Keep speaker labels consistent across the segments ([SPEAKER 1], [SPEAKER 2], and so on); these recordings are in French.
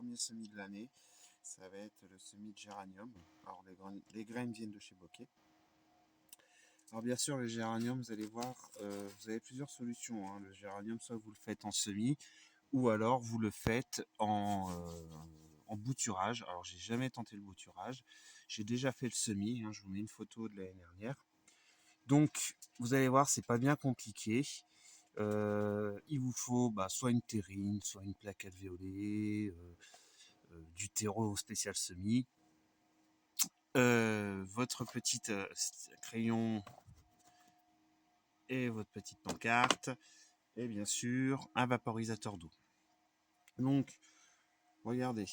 [SPEAKER 1] premier semis de l'année. Ça va être le semis de géranium. Alors les graines viennent de chez Bokeh. Alors bien sûr, le géranium, vous allez voir, vous avez plusieurs solutions, hein. Le géranium, soit vous le faites en semis, ou alors vous le faites en bouturage. Alors j'ai jamais tenté le bouturage. J'ai déjà fait le semis, hein. Je vous mets une photo de l'année dernière. Donc vous allez voir, c'est pas bien compliqué. Il vous faut soit une terrine, soit une plaque alvéolée, du terreau spécial semis, votre petite crayon et votre petite pancarte, et bien sûr un vaporisateur d'eau. Donc regardez,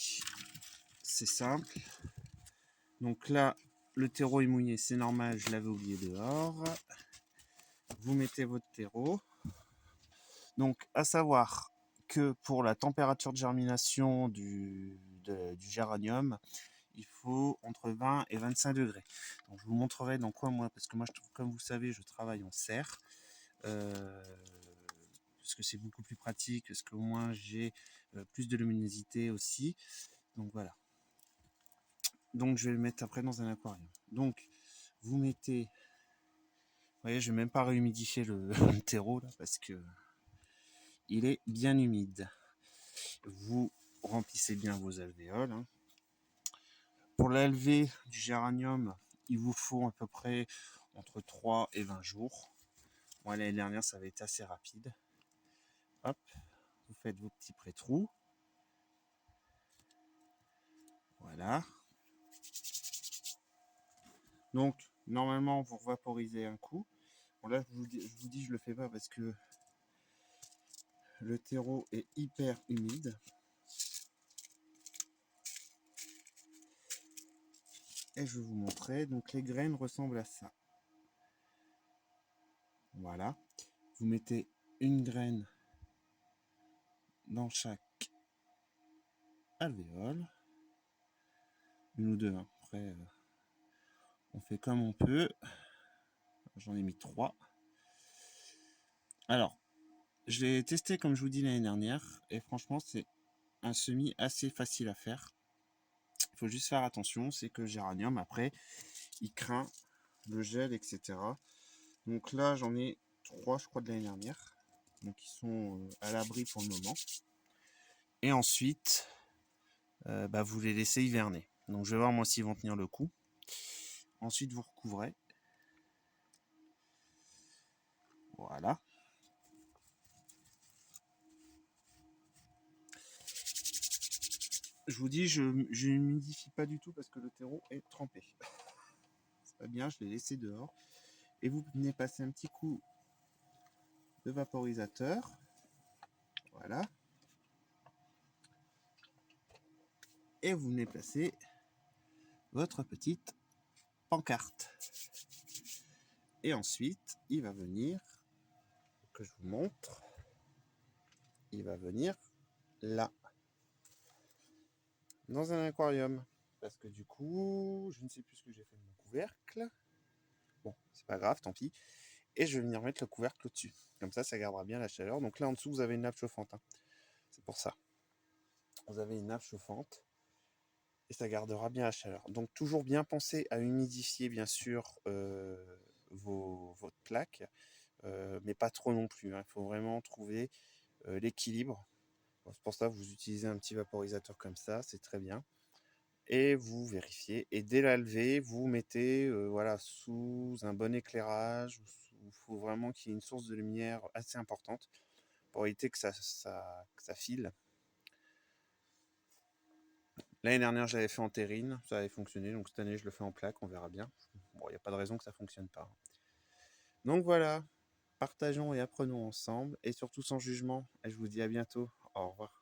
[SPEAKER 1] c'est simple. Donc là, le terreau est mouillé, c'est normal, je l'avais oublié dehors. Vous mettez votre terreau. Donc à savoir que pour la température de germination du géranium, il faut entre 20 et 25 degrés. Donc je vous montrerai dans quoi moi, parce que moi, comme vous savez, je travaille en serre. Parce que c'est beaucoup plus pratique, parce qu'au moins j'ai plus de luminosité aussi. Donc voilà. Donc je vais le mettre après dans un aquarium. Donc vous mettez... Vous voyez, je vais même pas réhumidifier le terreau là, parce que il est bien humide. Vous remplissez bien vos alvéoles, hein. Pour l'alvé du géranium, il vous faut à peu près entre 3 et 20 jours. Moi, l'année dernière, ça avait été assez rapide. Hop, vous faites vos petits pré-trous. Voilà. Donc, normalement, vous vaporisez un coup. Bon, là, je vous dis, je le fais pas parce que le terreau est hyper humide. Et je vais vous montrer. Donc, les graines ressemblent à ça. Voilà. Vous mettez une graine dans chaque alvéole. Une ou deux, hein. Après, on fait comme on peut. J'en ai mis 3. Alors, je l'ai testé comme je vous dis l'année dernière. Et franchement, c'est un semis assez facile à faire. Il faut juste faire attention, c'est que le géranium, après, il craint le gel, etc. Donc là, j'en ai 3, je crois, de l'année dernière. Donc ils sont à l'abri pour le moment. Et ensuite, vous les laissez hiverner. Donc je vais voir moi s'ils vont tenir le coup. Ensuite, vous recouvrez. Voilà. Je vous dis, je n'humidifie pas du tout parce que le terreau est trempé. C'est pas bien, je l'ai laissé dehors. Et vous venez passer un petit coup de vaporisateur. Voilà. Et vous venez placer votre petite pancarte. Et ensuite, il va venir, que je vous montre, il va venir là, dans un aquarium. Parce que du coup, je ne sais plus ce que j'ai fait de mon couvercle. Bon, c'est pas grave, tant pis. Et je vais venir mettre le couvercle au-dessus. Comme ça gardera bien la chaleur. Donc là, en dessous, vous avez une nappe chauffante, hein. C'est pour ça. Vous avez une nappe chauffante. Et ça gardera bien la chaleur. Donc toujours bien penser à humidifier, bien sûr, votre plaque. Mais pas trop non plus, hein. Il faut vraiment trouver l'équilibre. C'est pour ça que vous utilisez un petit vaporisateur comme ça, c'est très bien. Et vous vérifiez. Et dès la levée, vous mettez sous un bon éclairage. Il faut vraiment qu'il y ait une source de lumière assez importante pour éviter que ça file. L'année dernière, j'avais fait en terrine, ça avait fonctionné. Donc cette année, je le fais en plaque, on verra bien. Bon, il n'y a pas de raison que ça ne fonctionne pas. Donc voilà, partageons et apprenons ensemble. Et surtout sans jugement. Et je vous dis à bientôt. Au revoir.